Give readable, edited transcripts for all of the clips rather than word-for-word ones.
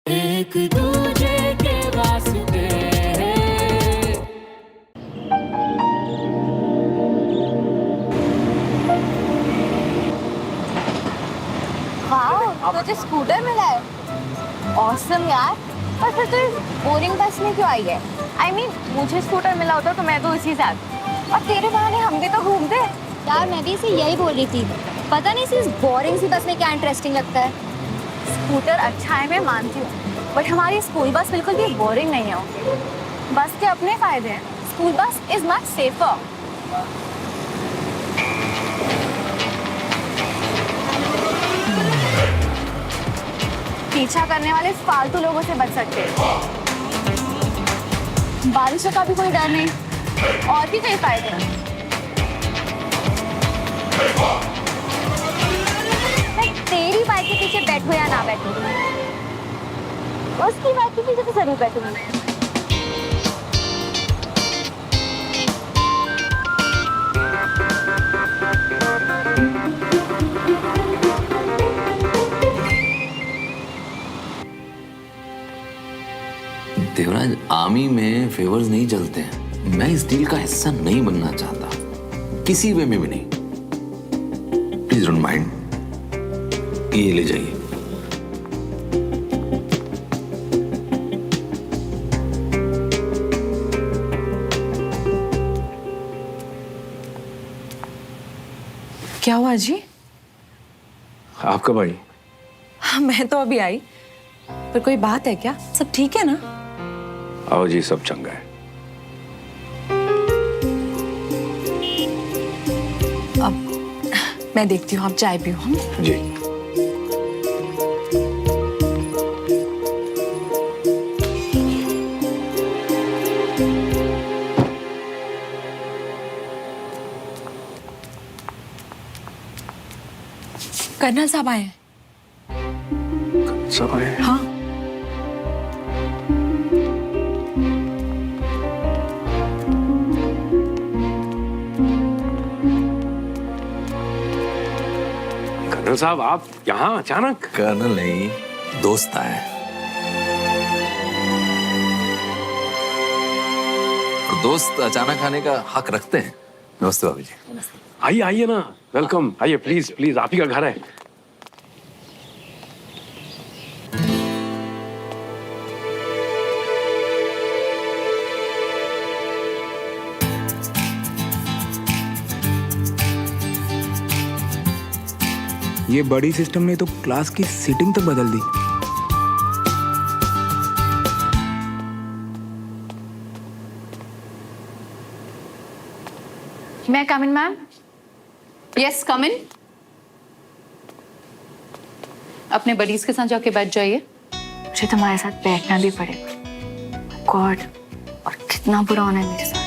एक दूजे के वास्ते वाह, तुझे स्कूटर मिला है। ऑसम यार। पर फिर तू इस बोरिंग बस में क्यों आई है? I mean, मुझे स्कूटर मिला होता तो मैं तो उसी साथ। और तेरे बहाने हम भी तो घूमते। यार मैं भी इसे यही बोल रही थी। पता नहीं इस बोरिंग सी बस में क्या इंटरेस्टिंग लगता है। स्कूटर अच्छा है, मैं मानती हूँ, बट हमारी स्कूल बस बिल्कुल भी बोरिंग नहीं है। बस के अपने फायदे हैं। School bus is much safer. पीछा करने वाले फालतू लोगों से बच सकते हैं। बारिशों का भी कोई डर नहीं, और भी कई फायदे हैं। मैं तेरी बाइक के पीछे बैठूं या ना बैठूं, उसकी बाइक के पीछे तो जरूर बैठूंगी। देवराज, आर्मी में फेवर्स नहीं चलते हैं। मैं इस डील का हिस्सा नहीं बनना चाहता, किसी वे में भी नहीं। प्लीज डोंट माइंड, ये ले जाइए। क्या हुआ जी? आप कब आई? हाँ, मैं तो अभी आई। पर कोई बात है क्या? सब ठीक है ना? आओ जी, सब चंगा है। अब मैं देखती हूँ, आप चाय पियो। हम जी। कर्नल साहब आए हैं। सब आए? हाँ। कर्नल साहब, आप यहाँ अचानक? कर्नल नहीं, दोस्त आए। और दोस्त अचानक आने का हक रखते हैं। नमस्ते भाभी जी। आइए आइए ना, वेलकम। आइए प्लीज प्लीज, आप ही का घर है। ये बड़ी सिस्टम ने तो क्लास की सीटिंग तक बदल दी। मैं कम इन मैम? यस, कम इन। अपने बडीज के साथ जाके बैठ जाइए। मुझे तुम्हारे साथ बैठना भी पड़ेगा। गॉड, और कितना बुरा होना है मेरे साथ।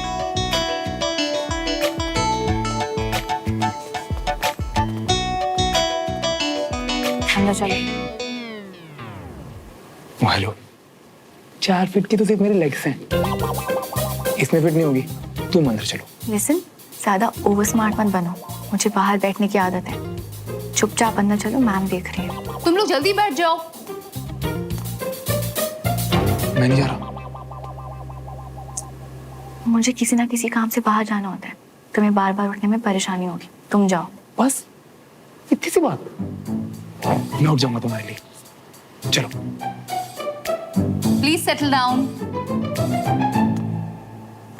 अंदर चलो। हेलो, 4 फीट की तो सिर्फ मेरे लेग्स हैं, इसमें फिट नहीं होगी। तुम अंदर चलो। लिसन, ज्यादा ओवर स्मार्ट मत बनो। मुझे बाहर बैठने की आदत है। चुपचाप अंदर चलो, मैम देख रही है। तुम लोग जल्दी बैठ जाओ। मैं नहीं जा रहा। मुझे किसी ना किसी काम से बाहर जाना होता है। तुम्हें बार बार उठने में परेशानी होगी। तुम जाओ। बस इतनी सी बात। मैं उठ जाऊंगा तुम्हारे लिए। चलो। Please settle down.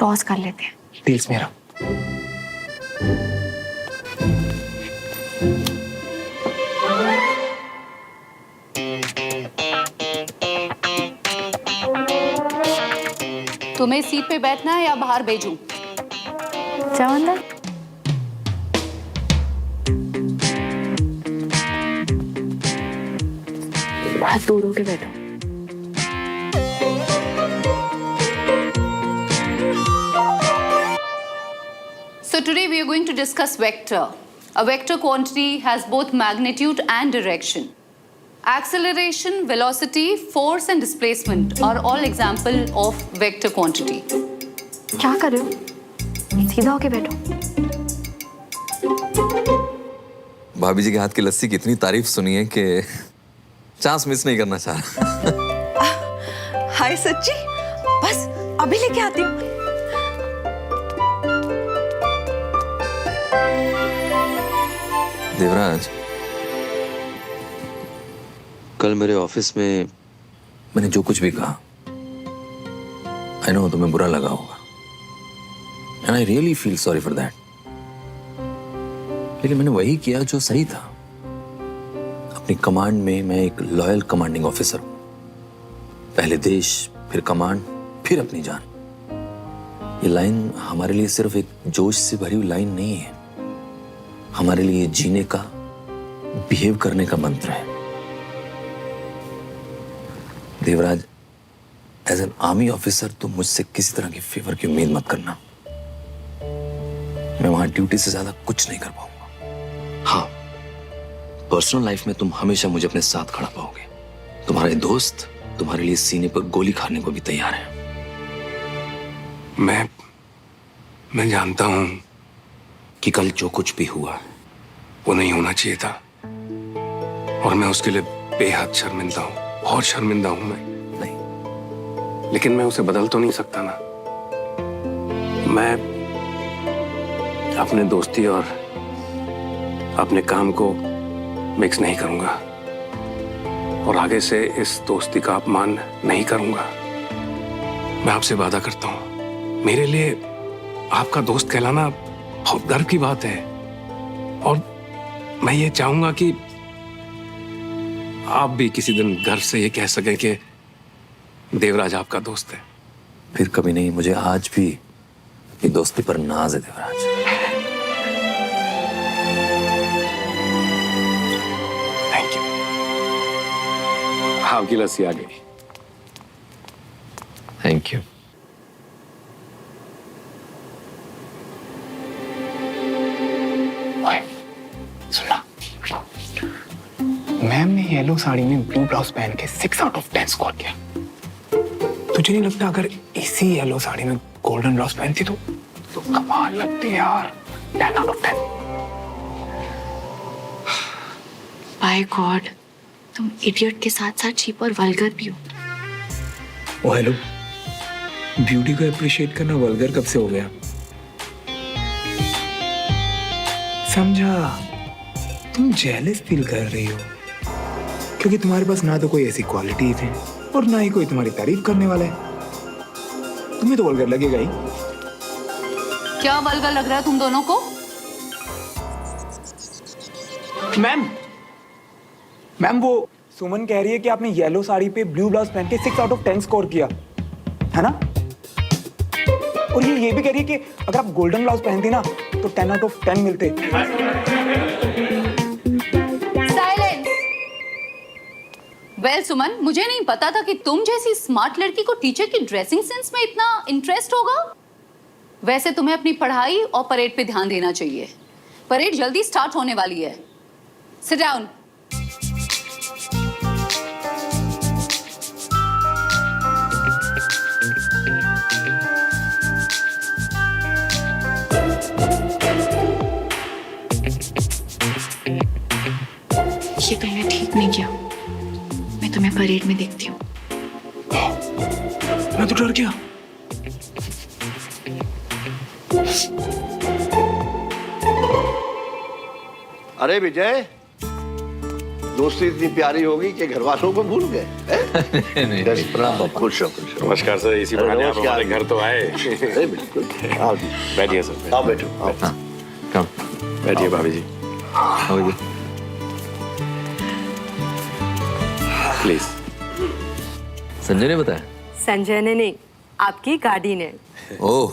पॉज कर लेते हैं। डील्स मेरा। तुम्हें सीट पे बैठना है या बाहर भेजूं? जाओ अंदर। बहुत दूर होके बैठो। So today we are going to discuss vector. A vector quantity has both magnitude and direction. Acceleration, velocity, force and displacement are all example of vector quantity. क्या कर रहे हो? सीधा होके बैठो। भाभी जी के हाथ की लस्सी की इतनी तारीफ सुनी है कि चांस मिस नहीं करना चाह रहा। हाय सच्ची, बस अभी लेके आती हूँ। देवराज, कल मेरे ऑफिस में मैंने जो कुछ भी कहा, आई नो तुम्हें बुरा लगा होगा, and I really feel sorry for that. लेकिन मैंने वही किया जो सही था। अपनी कमांड में मैं एक लॉयल कमांडिंग ऑफिसर हूं। पहले देश, फिर कमांड, फिर अपनी जान। ये लाइन हमारे लिए सिर्फ एक जोश से भरी हुई लाइन नहीं है, हमारे लिए जीने का, बिहेव करने का मंत्र है। Devraj, as an army officer तुम मुझसे किसी तरह की फेवर की उम्मीद मत करना। मैं वहां ड्यूटी से ज्यादा कुछ नहीं कर पाऊंगा। हाँ, पर्सनल लाइफ में तुम हमेशा मुझे अपने साथ खड़ा पाओगे। तुम्हारे दोस्त तुम्हारे लिए सीने पर गोली खाने को भी तैयार है। मैं जानता हूं कि कल जो कुछ भी हुआ वो नहीं होना चाहिए था, और मैं उसके लिए बेहद शर्मिंदा हूं, बहुत शर्मिंदा हूं मैं। नहीं, लेकिन मैं उसे बदल तो नहीं सकता ना। मैं अपने दोस्ती और अपने काम को मिक्स नहीं करूंगा, और आगे से इस दोस्ती का अपमान नहीं करूंगा। मैं आपसे वादा करता हूं, मेरे लिए आपका दोस्त कहलाना बहुत गर्व की बात है, और मैं ये चाहूंगा कि आप भी किसी दिन गर्व से ये कह सकें कि देवराज आपका दोस्त है। फिर कभी नहीं, मुझे आज भी ये दोस्ती पर नाज है देवराज। Thank you. आपकी लस्सी आ गई। Thank you. सुनना, मैम ने येलो साड़ी में ब्लू ब्लाउज पहन के 6 आउट ऑफ 10 स्कोर किया। तुझे नहीं लगता अगर इसी येलो साड़ी में गोल्डन ब्लाउज पहनती तो कमाल लगती यार। 10 आउट ऑफ 10। बाय गॉड, तुम इडियट के साथ साथ चीप और वल्गर भी हो। ओ हेलो, ब्यूटी को अप्रिशिएट करना वल्गर कब से हो गया? समझा, तुम जेलस फील कर रही हो क्योंकि तुम्हारे पास ना तो कोई ऐसी क्वालिटीज है और ना ही कोई तुम्हारी तारीफ करने वाला है। तुम्हें तो वल्गर लगेगा ही। क्या वल्गर लग रहा है तुम दोनों को? मैम वो सुमन कह रही है कि आपने येलो साड़ी पे ब्लू ब्लाउज पहन के 6 आउट ऑफ 10 स्कोर किया है ना, और ये भी कह रही है कि अगर आप गोल्डन ब्लाउज पहनती ना तो 10 आउट ऑफ 10 मिलते। वेल सुमन, मुझे नहीं पता था कि तुम जैसी स्मार्ट लड़की को टीचर की ड्रेसिंग सेंस में इतना इंटरेस्ट होगा। वैसे तुम्हें अपनी पढ़ाई और परेड पे ध्यान देना चाहिए। परेड जल्दी स्टार्ट होने वाली है। Sit down. ये तुमने ठीक नहीं किया। मैं तुम्हें परेड में देखती हूँ। मैं तो डर गया। अरे विजय, दोस्ती इतनी प्यारी होगी कि घर वालों को भूल गए। खुश हो, खुश हो। नमस्कार सर, इसी बहाने आप हमारे घर तो आए। अरे बिल्कुल, आओ जी, बैठिए सर। आओ बैठो, आओ। कम, बैठिए भाभी जी, प्लीज। संजय ने बताया? संजय ने नहीं, आपकी गाड़ी ने। ओह,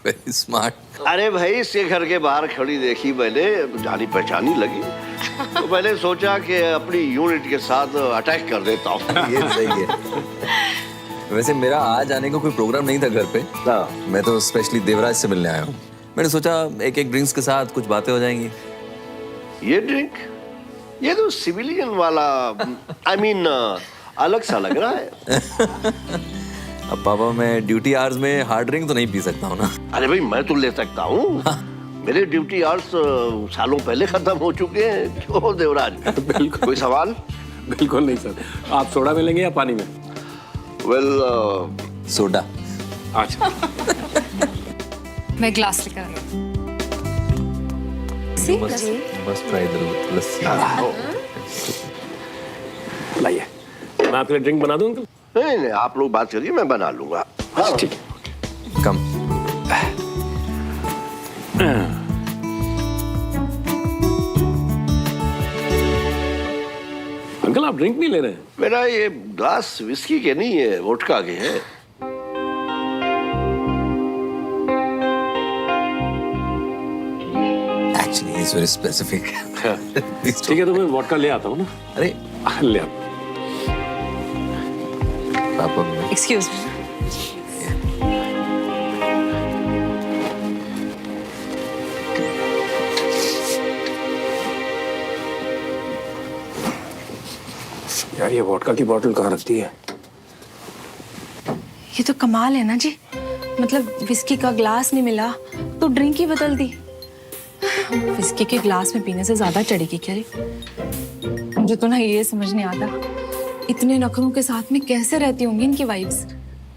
वेरी स्मार्ट। अरे भाई, इसके घर के बाहर खड़ी देखी मैंने, जानी पहचानी लगी, तो मैंने सोचा कि अपनी यूनिट के साथ अटैक कर देता हूँ। ये सही है। वैसे मेरा आज आने का कोई प्रोग्राम नहीं था घर पे। मैं तो स्पेशली देवराज से मिलने आया हूँ। मैंने सोचा एक एक ड्रिंक्स के साथ कुछ बातें हो जाएंगी। ये ड्रिंक, ये तो सिविलियन वाला, I mean, अलग सा लग रहा है। अब पापा, मैं ड्यूटी आवर्स में हार्ड ड्रिंक तो नहीं पी सकता हूँ ना। अरे भाई, मैं तो ले सकता हूँ। मेरे ड्यूटी आवर्स सालों पहले खत्म हो चुके हैं। क्यों देवराज? बिल्कुल। कोई सवाल? बिल्कुल नहीं सर। आप सोडा में लेंगे या पानी में? Well soda. अच्छा मैं ग्लास लेकर आई हूँ। मस्ट ट्राई द लस्सी। लाइए, मैं आपके लिए ड्रिंक बना दूं अंकल? नहीं नहीं, आप लोग बात करिए, मैं बना लूंगा। हाँ ठीक है। कम। अंकल आप ड्रिंक नहीं ले रहे हैं? मेरा ये ग्लास विस्की के नहीं है, वोडका के है। Actually, he's very specific. ठीक है, तो मैं वोडका ले आता हूँ ना। अरे ले आता। पापा में एक्सक्यूज मी। यार ये वोडका की बोतल कहाँ रखती है? ये तो कमाल है ना जी, मतलब विस्की का ग्लास नहीं मिला तो ड्रिंक ही बदल दी। विस्की के ग्लास में पीने से ज्यादा चढ़ेगी क्या रे? मुझे तो ना ये समझ नहीं आता, इतने नखरों के साथ में कैसे रहती होंगी इनकी वाइफ्स।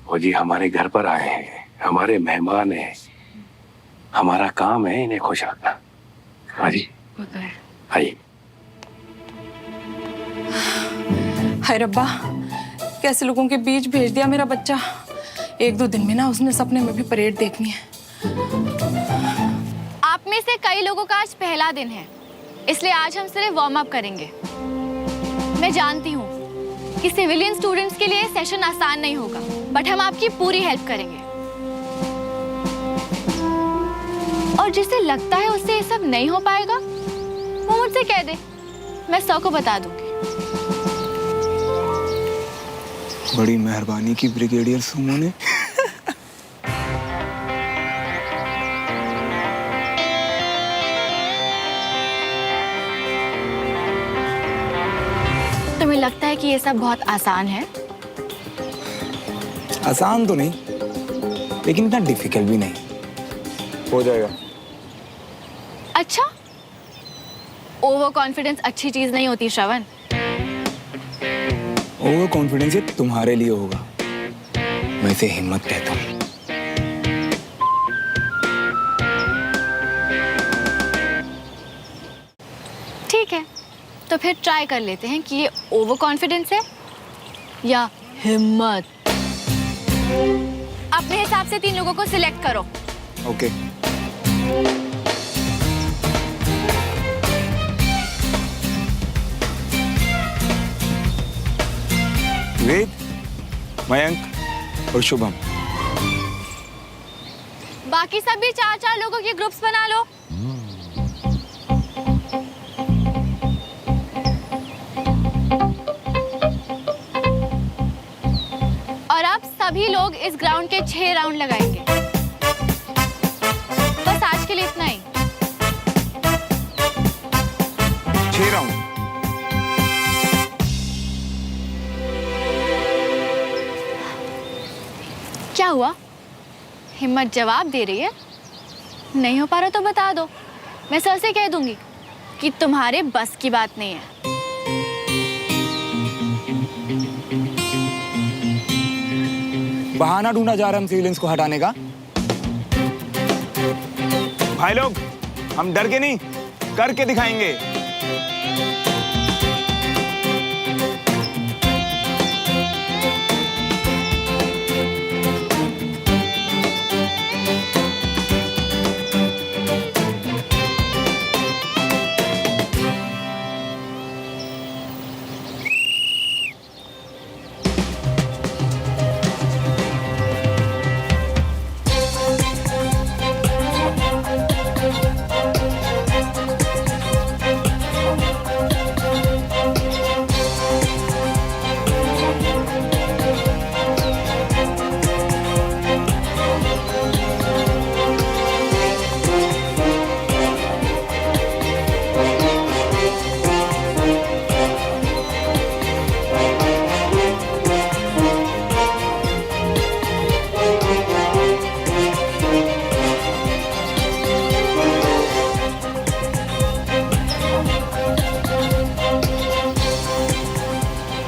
वो जी हमारे घर पर आए हैं, हमारे मेहमान हैं, हमारा काम है इन्हें खुश रखना। हाँ जी आइए। हाय रब्बा, कैसे लोगों के बीच भेज दिया मेरा बच्चा। एक दो दिन में ना उसने सपने में भी परेड देखनी है। आप में से कई लोगों का आज पहला दिन है, इसलिए आज हम सिर्फ वार्म अप करेंगे। मैं जानती हूँ कि सिविलियन स्टूडेंट्स के लिए सेशन आसान नहीं होगा, बट हम आपकी पूरी हेल्प करेंगे। और जिसे लगता है उससे ये सब नहीं हो पाएगा, वो मुझसे कह दे, मैं 100 को बता दूंगी। बड़ी मेहरबानी की ब्रिगेडियर सुमो ने। तुम्हें लगता है कि ये सब बहुत आसान है? आसान तो नहीं, लेकिन इतना डिफिकल्ट भी नहीं। हो जाएगा। अच्छा, ओवर कॉन्फिडेंस अच्छी चीज नहीं होती श्रवण। ओवर कॉन्फिडेंस ये तुम्हारे लिए होगा, मैं इसे हिम्मत कहता हूँ। ठीक है, तो फिर ट्राई कर लेते हैं कि ये ओवर कॉन्फिडेंस है या हिम्मत। अपने हिसाब से 3 लोगों को सिलेक्ट करो। ओके। वेद, मयंक और शुभम। बाकी सब भी 4-4 लोगों के ग्रुप्स बना लो। और अब सभी लोग इस ग्राउंड के 6 राउंड लगाएंगे। बस आज के लिए इतना ही। 6 राउंड। क्या हुआ? हिम्मत जवाब दे रही है? नहीं हो पा रहा तो बता दो, मैं सर से कह दूंगी कि तुम्हारे बस की बात नहीं है। बहाना ढूंढा जा रहा है हम सिविलियंस को हटाने का। भाई लोग, हम डर के नहीं, करके दिखाएंगे।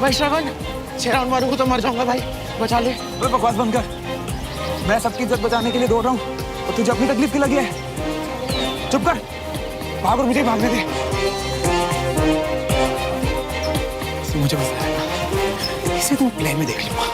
भाई श्रवण, 6 राउंड मारूंगा तो मर जाऊंगा भाई। बचा ले। ओए बकवास बंद कर। मैं सबकी इज्जत बचाने के लिए दौड़ रहा हूँ और तुझे अपनी तकलीफ की लगी है। चुप कर, भाग और मुझे भागने दे। मुझे बस इसे तो प्लेन में देख लूंगा।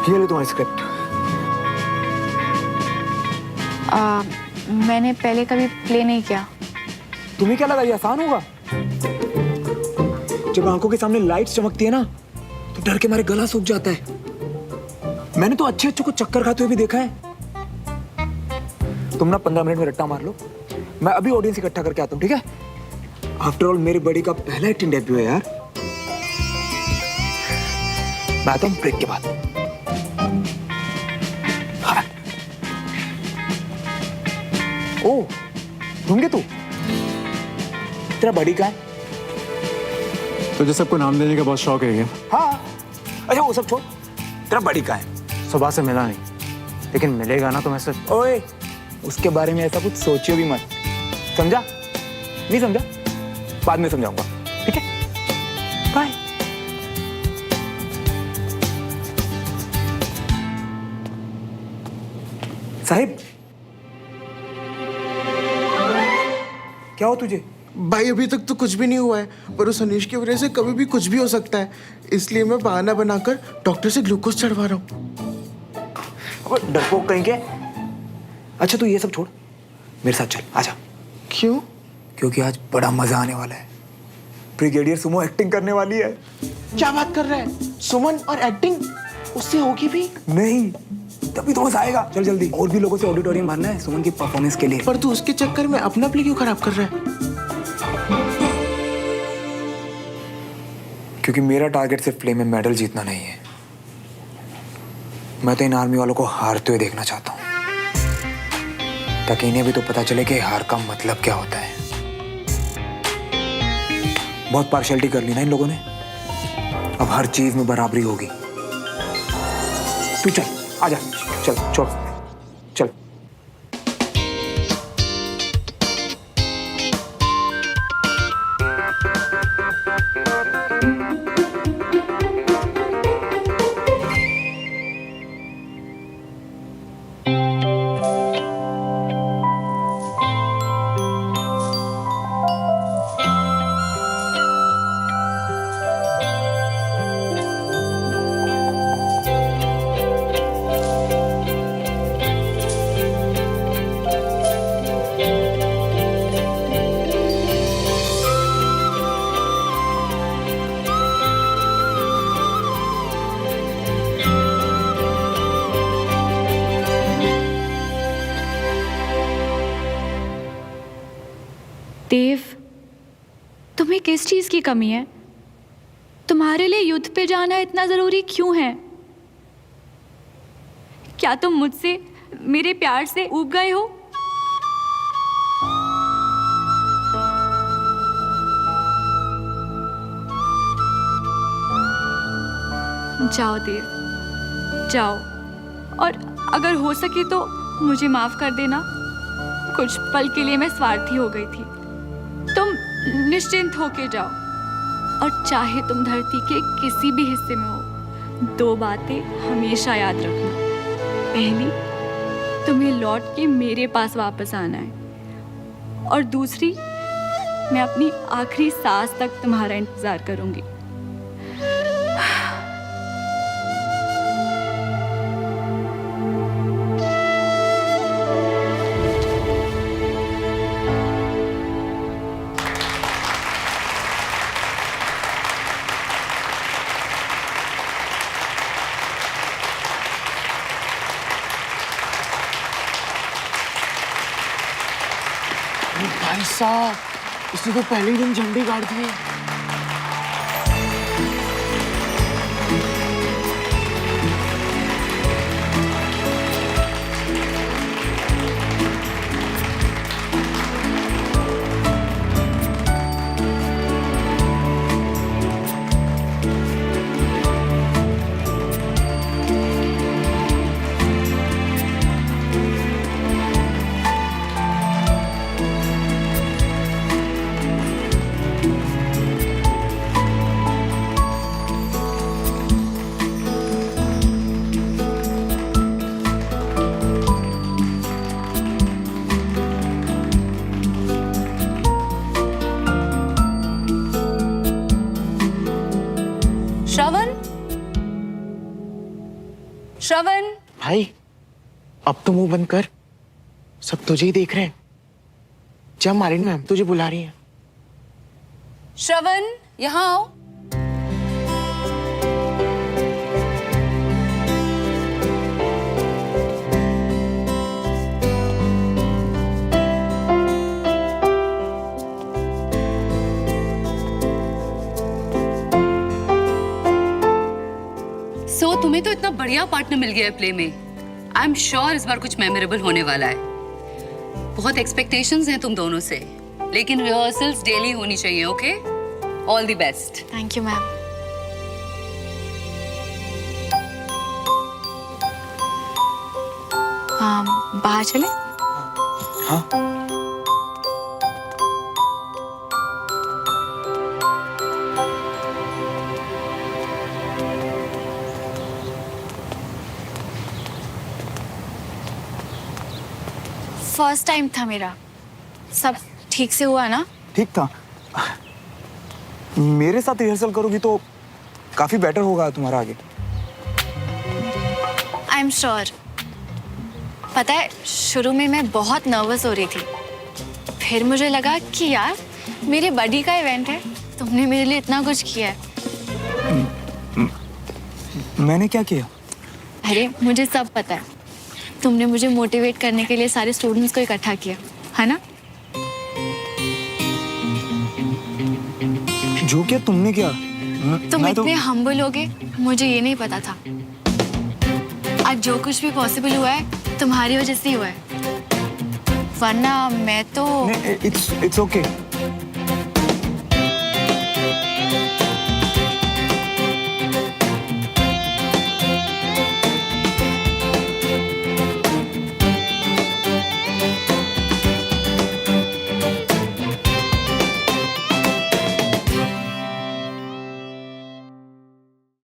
ये ले तुम्हारी स्क्रिप्ट। मैंने पहले कभी प्ले नहीं किया। तुम्हें क्या लगा ये आसान होगा? जब आंखों के सामने लाइट्स चमकती है ना तो डर के मारे गला सूख जाता है। मैंने तो अच्छे को चक्कर खाते हुए भी देखा है। तुम ना 15 मिनट में रट्टा मार लो, मैं अभी ऑडियंस इकट्ठा करके आता हूँ, ठीक है? आफ्टर ऑल मेरी बड़ी का पहला एक्टिंग डेब्यू है यार। मैं आता हूँ ब्रेक के बाद। हाँ। ओ, ढूंढे तू? तेरा बड़ी का है? तुझे सबको नाम देने का बहुत शौक है क्या? हाँ। अच्छा वो सब छोड़, तेरा बड़ी का है? सुबह से मिला नहीं, लेकिन मिलेगा ना तो मैं सिर्फ। ओए, उसके बारे में ऐसा कुछ सोचियो भी मत, समझा? नहीं समझा? बाद में समझाऊंगा, ठीक है? बाय। साहिब, क्या हो तुझे? भाई अभी तक तो कुछ भी नहीं हुआ है, पर उस अनीश की वजह से कभी भी कुछ भी हो सकता है, इसलिए मैं बहाना बनाकर डॉक्टर से ग्लूकोज चढ़वा रहा हूँ। डरपोक कहीं के। अच्छा तू ये सब छोड़, मेरे साथ चल, आजा। क्यों? क्योंकि आज बड़ा मजा आने वाला है। ब्रिगेडियर सुमो एक्टिंग करने वाली है। क्या बात कर रहा है? सुमन और एक्टिंग उससे होगी भी? नहीं, तभी तो मजा आएगा। चल जल्दी, और भी लोगों से ऑडिटोरियम भरना है सुमन की परफॉर्मेंस के लिए। पर तू उसके चक्कर में अपना प्ले क्यों खराब कर रहा है? क्योंकि मेरा टारगेट सिर्फ प्ले में मेडल जीतना नहीं है, मैं तो इन आर्मी वालों को हारते हुए देखना चाहता हूँ, ताकि इन्हें भी तो पता चले कि हार का मतलब क्या होता है। बहुत पार्शियलिटी कर ली ना इन लोगों ने, अब हर चीज में बराबरी होगी। तू चल, आजा, चल छोड़, चल। देव, तुम्हें किस चीज की कमी है? तुम्हारे लिए युद्ध पे जाना इतना जरूरी क्यों है? क्या तुम मुझसे, मेरे प्यार से ऊब गए हो? जाओ देव, जाओ, और अगर हो सके तो मुझे माफ कर देना। कुछ पल के लिए मैं स्वार्थी हो गई थी। तुम निश्चिंत होके जाओ, और चाहे तुम धरती के किसी भी हिस्से में हो, 2 बातें हमेशा याद रखना। पहली, तुम्हें लौट के मेरे पास वापस आना है, और दूसरी, मैं अपनी आखिरी सांस तक तुम्हारा इंतजार करूंगी। भाई साहब, इसने तो पहले ही दिन झंडे गाड़ दिए। श्रवण, भाई अब तो मुंह बंद कर, सब तुझे ही देख रहे हैं। जा मालिन मैम तुझे बुला रही है। श्रवण, यहाँ आओ। तुम्हें तो इतना बढ़िया पार्टनर मिल गया है प्ले में। आई एम श्योर इस बार कुछ मेमोरेबल होने वाला है। बहुत एक्सपेक्टेशंस हैं तुम दोनों से, लेकिन रिहर्सल्स डेली होनी चाहिए। Okay, all the best. Thank you ma'am. बाहर चले? हाँ। फर्स्ट टाइम था मेरा, सब ठीक से हुआ ना? ठीक था। मेरे साथ रिहर्सल करोगी तो काफी बेटर होगा तुम्हारा आगे। I am sure. पता है, शुरू में मैं बहुत नर्वस हो रही थी, फिर मुझे लगा कि यार मेरे बर्थडे का इवेंट है, तुमने मेरे लिए इतना कुछ किया है। मैंने क्या किया? अरे मुझे सब पता है। तुमने मुझे मोटिवेट करने के लिए सारे स्टूडेंट्स को इकट्ठा किया, है ना? जो क्या तुमने क्या? तुम इतने हम्बल होगे मुझे ये नहीं पता था। आज जो कुछ भी पॉसिबल हुआ है तुम्हारी वजह से ही हुआ है, वरना मैं तो इट्स ओके।